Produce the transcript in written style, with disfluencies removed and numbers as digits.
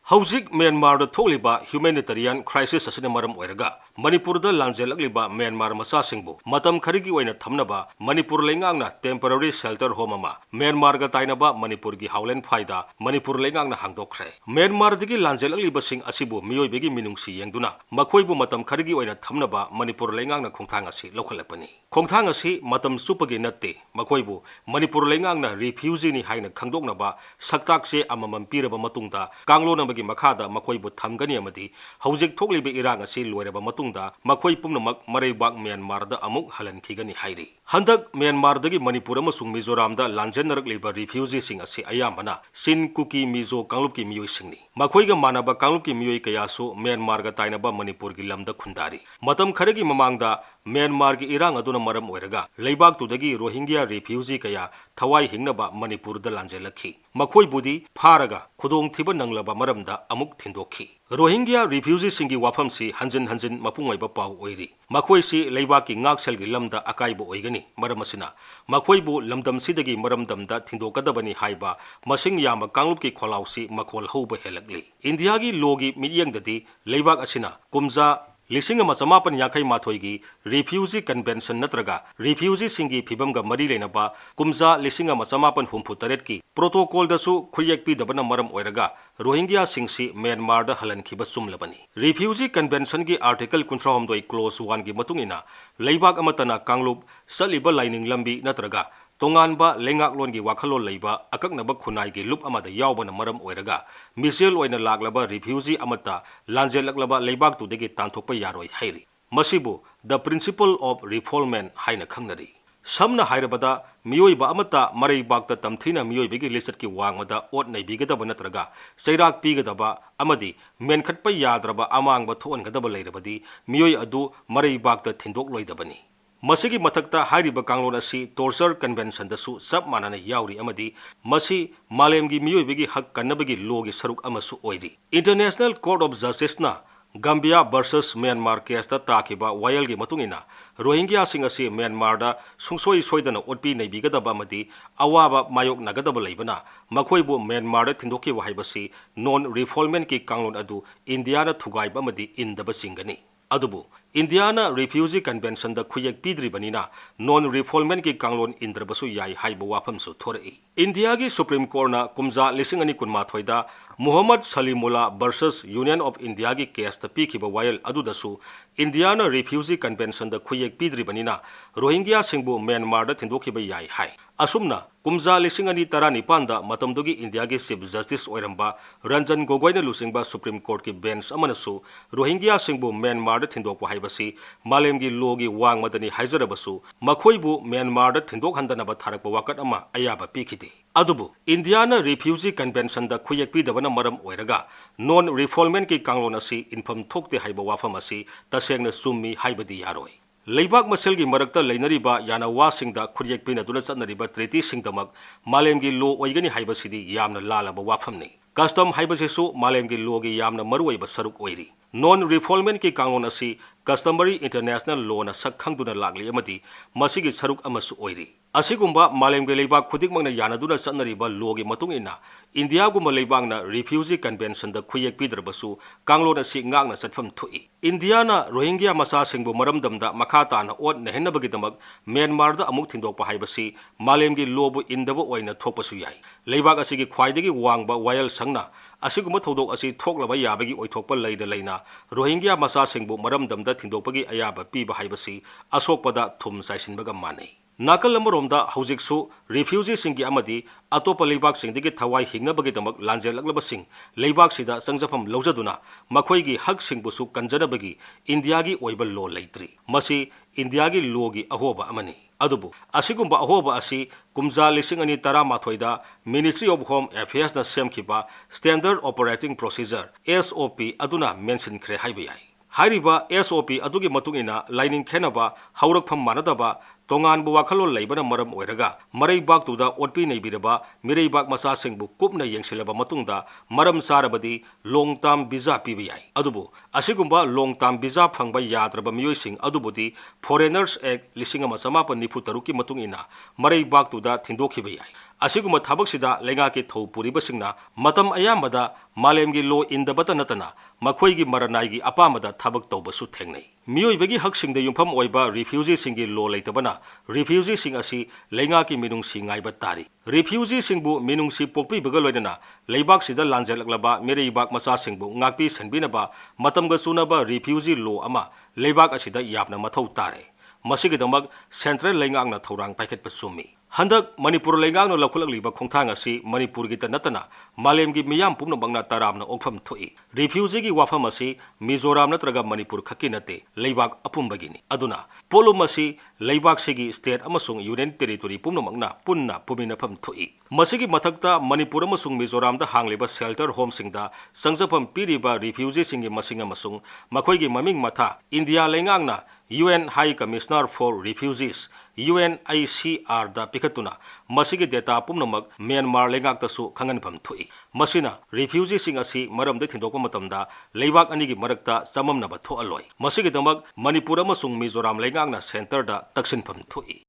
Hauzik Myanmar da tholiba humanitarian crisis asina maram oiraga Manipur da lanjelakliba Myanmar masa singbu matam kharigi oina thamnaba Manipur lengangna temporary shelter home ama Myanmar ga tainaba Manipur gi haulen phaida Manipur lengangna hangdokkhre Myanmar digi lanjelakliba sing asibu miyoibegi minungsi yengduna makhoibu matam kharigi oina thamnaba Manipur lengangna khongthang asi lokhalapani khongthang asi matam supagi natte makhoibu Manipur lengangna refugee ni haina khangdoknaba saktak se amamam piraba matungda kanglona Makada Makoibu Tamgani Amadi, Hauzik Toglibe Irang a seal wherever Matunda, Makoi Pumamak, Marebak Myanmar da Amuk Halan Kigani Hairi. Handak Myanmar dagi Manipuramasung Mizoram da Lanjenarak Liba refugee sing a si Ayamana, Sin Kuki Mizo Kangluki Mui Singni. Makoiga Manaba Kangluki Mui Kayaso, Myanmar ga Tainaba Manipur Gilam da Kundari. Matam Karagi Mamangda, Myanmar gi Irang aduna maram oiraga, Laibak to dagi Rohingya refugee kaya, Tawai Hingnaba Manipur da Lanjelaki. Makoi Budi, Paraga, Kudong Tiba Nanglaba Maramda, Amuk Tindoki. Rohingya refugee singi wafam si hanjin mapungay ba pau oiri. Makoi si Laibaki Ngaksel gi lamda akaibo oigani, maramasina. Makoi bu lamdam sidagi maramdamda Tindokadabani haiba, masing yama Kanglup ki Kolaw si Makol Hauba Helagli. India gi logi midyang dadi, Laibak asina, Kumza Lisinga Masamapan Yakai Matoigi, Refugee Convention Natraga, Refugee Singi Pibamga Mari Lenaba, Kumza Lisinga Masamapan Humputaretki, Protocol dasu Kuyakpi Dabana Maram Oiraga, Rohingya Singsi Myanmar da Halan Kibasum Labani. Refugee Convention gi Article Kuntrahom doi Clause 1 gi Matungina, Laibak Amatana Kanglup, Saliba Lining Lambi Natraga, Tonganba Lengaklon gi Wakalo Laiba, Akaknaba Kunai gi Lup Amada Yaubana Maram Oiraga, Misil Oina Laglaba Refugee Amata, Lanjelaklaba Laibak to degi Tantopa Yaroi Hairi. Masibu, the principle of refoulement Haina Kangnari. Samna Hairabada, Mioiba Amata, Marai Bakta Tamthina Mioibigi Lisat ki Wangmada, Ot Naibigada Banatraga, Sairak Pigadaba, Amadi, Menkatpa Yadraba Amang Baton Gadaba Lairabadi, Mioi Adu, Marai Bakta Tindok Loidabani. Masigi matakta hairiba kanglon asi torture convention dasu sab manana yauri amadi masi malemgi miyoibigi hak kannabagi logi saruk amasu oidi. International Court of Justice na Gambia versus Myanmar case da takiba wayal gi matungina Rohingya sing asi Myanmar da sungsoi soidana otpi naibigadaba amadi awaba mayok nagadaba leibana makhoibu Myanmar da tindoki wa haibasi non refoulement ki kanglon adu India na thugaiba amadi indaba singani. Adubu Indiana Refugee Convention da Kuyak Pidri Banina non refoulement ki kanglon indrabasu yai haiba wafam su thorei. India gi Supreme Court na kumza lisingani kunmathoida Muhammad Salimullah versus Union of India gi case ta pikiba wayal adudasu Indiana Refugee Convention da Kuyak Pidri Banina Rohingya singbu Myanmar da tindokiba yai hai. Asumna kumza lisingani tarani panda matamdugi India gi Chief Justice oiramba Ranjan Gogoi na lusingba Supreme Court ki bench amanasu Rohingya singbu Myanmar da tindokwa haibasi malemgi logi wang madani haizarabasu makhoibu Myanmar da tindok handanaba tharakpa wakat ama ayaba pikidi. Adubu Indiana Refugee Convention da khuyakpi dabana maram oiraga non refoulement ki kanglon asi infam thokte haiba wafam asi tasengna summi haibadi yaroi. Laibak maselgi marakta lainariba yana wasingda khuyakpi na duna chatnariba treaty singdamak malemgi lo oigani haibasidi yamna lalaba wafamni. Custom haibasisu malemgi logi yamna maruoiba saruk oiri. Non refoulement ki kanglon asi customary international law na sakhangduna lagli amadi masigi saruk amasu oiri. Asigumba malemge leibak khudikmangna yanaduna chatnariba logi matungina India gumba leibangna Refugee Convention da khuyak pidrabasu kanglon asi ngakna chatfam thui. Indiana Rohingya masa singbu maramdamda makhata na ot na hennabagidamak Myanmar da amuk thindokpa haibasi malemge lobu indaba oina thokpasu yai. Leibak asigi khwaidagi wangba wayal sangna asiguma thodok asi thoklaba yabagi oithokpa leida leina Rohingya masa singbu maramdamda thindokpagi ayaba piba haibasi asokpada thum saisinbaga manei. Nakal amaromda haujiksu refugee singi amadi atopa leibak singdigi thawai hingnabagi lanjelaklaba sing leibak sida sangjafam lawjaduna makhoigi hak singbusu kanjanabagi India gi oiba law leitri. Masi India gi law gi ahoba amani. Adubu asigumba ahoba asi kumza lisingani taramathoida Ministry of Home Affairs na semkiba Standard Operating Procedure SOP aduna mention khre haibayai. Hairiba SOP adugi matungina lining khenaba haurakpham manadaba tongan bu wakhalo leibana maram oiraga marai bak tuda otpi neibiraba mirei bak masa singbu kupna yengsilaba matungda maram sarabadi long term visa pibiyai adubu ꯑꯁꯤꯒꯨꯝꯕ ꯂꯣꯡ ꯇꯥꯔꯝ visa ꯐꯪꯕ ꯌꯥꯗ꯭ꯔꯕ ꯃꯤꯑꯣꯏꯁꯤꯡ ꯑꯗꯨꯕꯨꯗꯤ ꯐꯣꯔꯦꯅꯔꯁ ꯑꯦꯛ 1993ꯒꯤ ꯃꯇꯨꯡ ꯏꯟꯅ ꯃꯔꯩꯕꯥꯛꯇꯨꯗ ꯊꯤꯟꯗꯣꯛꯈꯤꯕ ꯌꯥꯏ꯫ ꯑꯁꯤꯒꯨꯝꯕ ꯊꯕꯛꯁꯤꯗ ꯂꯩꯉꯥꯛꯀꯤ ꯊꯧ ꯄꯨꯔꯤꯕꯁꯤꯡꯅ ꯃꯇꯝ ꯑꯌꯥꯝꯕꯗ ꯃꯥꯂꯦꯝꯒꯤ ꯂꯣ ꯏꯟꯗꯕꯇ ꯅꯠꯇꯅ ꯃꯈꯣꯏꯒꯤ ꯃꯔꯅꯥꯏꯒꯤ ꯑꯄꯥꯝꯕꯗ ꯊꯕꯛ ꯇꯧꯕꯁꯨ ꯊꯦꯡꯅꯩ꯫ ꯃꯤꯑꯣꯏꯕꯒꯤ ꯍꯛꯁꯤꯡꯗ ꯌꯨꯝꯐꯝ ꯑꯣꯏꯕ ꯔꯤꯐ꯭ꯌꯨꯖꯤꯁꯤꯡꯒꯤ ꯂꯣ ꯂꯩꯇꯕꯅ ꯔꯤꯐ꯭ꯌꯨꯖꯤꯁꯤꯡ ꯑꯁꯤ ꯂꯩꯉꯥꯛꯀꯤ ꯃꯤꯅꯨꯡꯁꯤ ꯉꯥꯏꯕ ꯇꯥꯔꯤ꯫ ꯔꯤꯐ꯭ꯌꯨꯖꯤꯁꯤꯡꯕꯨ ꯃꯤꯅꯨꯡꯁꯤ ꯄꯣꯛꯄꯤꯕꯒ ꯂꯣꯏꯅꯅ ꯂꯩꯕꯥꯛꯁꯤꯗ ꯂꯥꯟꯖꯦꯜꯂꯛꯂꯕ ꯃꯤꯔꯩꯕꯥꯛ ꯃꯆꯥꯁꯤꯡꯕꯨ ꯉꯥꯛꯄꯤ ꯁꯦꯟꯕꯤꯅꯕ ꯃꯇꯝꯒ ꯆꯨꯅꯕ ꯔꯤꯐ꯭ꯌꯨꯖꯤ ꯂꯣ ꯑꯃ ꯂꯩꯕꯥꯛ ꯑꯁꯤꯗ ꯌꯥꯝꯅ ꯃꯊꯧ ꯇꯥꯔꯦ꯫ ꯃꯁꯤꯒꯤꯗꯃꯛ ꯁꯦꯟꯇ꯭ꯔꯦꯜ ꯂꯩꯉꯥꯛꯅ ꯊꯧꯔꯥꯡ ꯄꯥꯏꯈꯠꯄ ꯆꯨꯝꯃꯤ꯫ ꯍꯟꯗꯛ ꯃꯅꯤꯄꯨꯔ ꯂꯩꯉꯥꯛꯅ ꯂꯧꯈꯠꯂꯛꯂꯤꯕ ꯈꯣꯡꯊꯥꯡ ꯑꯁꯤ ꯃꯅꯤꯄꯨꯔꯒꯤꯇ ꯅꯠꯇꯅ ꯃꯥꯂꯦꯝꯒꯤ ꯃꯤꯌꯥꯝ ꯄꯨꯝꯅꯃꯛꯅ ꯇꯔꯥꯝꯅ ꯑꯣꯛꯐꯝ ꯊꯣꯛꯏ꯫ ꯔꯤꯐ꯭ꯌꯨꯖꯤꯒꯤ ꯋꯥꯐꯝ ꯑꯁꯤ ꯃꯤꯖꯣꯔꯥꯝ ꯅꯠꯇ꯭ꯔꯒ ꯃꯅꯤꯄꯨꯔ ꯈꯛꯀꯤ ꯅꯠꯇꯦ, ꯂꯩꯕꯥꯛ ꯑꯄꯨꯝꯕꯒꯤꯅꯤ꯫ ꯑꯗꯨꯅ ꯄꯣꯠꯂꯨꯝ ꯑꯁꯤ ꯂꯩꯕꯥꯛꯁꯤꯒꯤ ꯁ꯭ꯇꯦꯠ ꯑꯃꯁꯨꯡ ꯌꯨꯅꯤꯌꯟ ꯇꯦꯔꯤꯇꯣꯔꯤ ꯄꯨꯝꯅꯃꯛꯅ ꯄꯨꯟꯅ ꯄꯨꯃꯤꯟꯅꯐꯝ ꯊꯣꯛꯏ꯫ ꯃꯁꯤꯒꯤ ꯃꯊꯛꯇ ꯃꯅꯤꯄꯨꯔ ꯑꯃꯁꯨꯡ ꯃꯤꯖꯣꯔꯥꯝꯗ ꯍꯥꯡꯂꯤꯕ ꯁꯦꯜꯇꯔ ꯍꯣꯝꯁꯤꯡꯗ ꯆꯪꯖꯐꯝ ꯄꯤꯔꯤꯕ ꯔꯤꯐ꯭ꯌꯨꯖꯤꯁꯤꯡꯒꯤ ꯃꯁꯤꯡ ꯑꯃꯁꯨꯡ ꯃꯈꯣꯏꯒꯤ ꯃꯃꯤꯡ ꯃꯊꯥ ꯏꯟꯗꯤꯌꯥ ꯂꯩꯉꯥꯛꯅ UN High Commissioner for Refugees UNHCRꯗ ꯄꯤꯈꯠꯇꯨꯅ ꯃꯁꯤꯒꯤ ꯗꯦꯇꯥ ꯄꯨꯝꯅꯃꯛ ꯃ꯭ꯌꯥꯟꯃꯥꯔ ꯂꯩꯉꯥꯛꯇꯁꯨ ꯈꯪꯍꯟꯐꯝ ꯊꯣꯛꯏ꯫ ꯃꯁꯤꯅ ꯔꯤꯐ꯭ꯌꯨꯖꯤꯁꯤꯡ ꯑꯁꯤ ꯃꯔꯝꯗ ꯊꯤꯟꯗꯣꯛꯄ ꯃꯇꯝꯗ ꯂꯩꯕꯥꯛ ꯑꯅꯤꯒꯤ ꯃꯔꯛꯇ ꯆꯃꯝꯅꯕ ꯊꯣꯛꯍꯜꯂꯣꯏ꯫ ꯃꯁꯤꯒꯤꯗꯃꯛ ꯃꯅꯤꯄꯨꯔ ꯑꯃꯁꯨꯡ ꯃꯤꯖꯣꯔꯥꯝ ꯂꯩꯉꯥꯛꯅ ꯁꯦꯟꯇꯔꯗ ꯇꯛꯁꯤꯟꯐꯝ ꯊꯣꯛꯏ꯫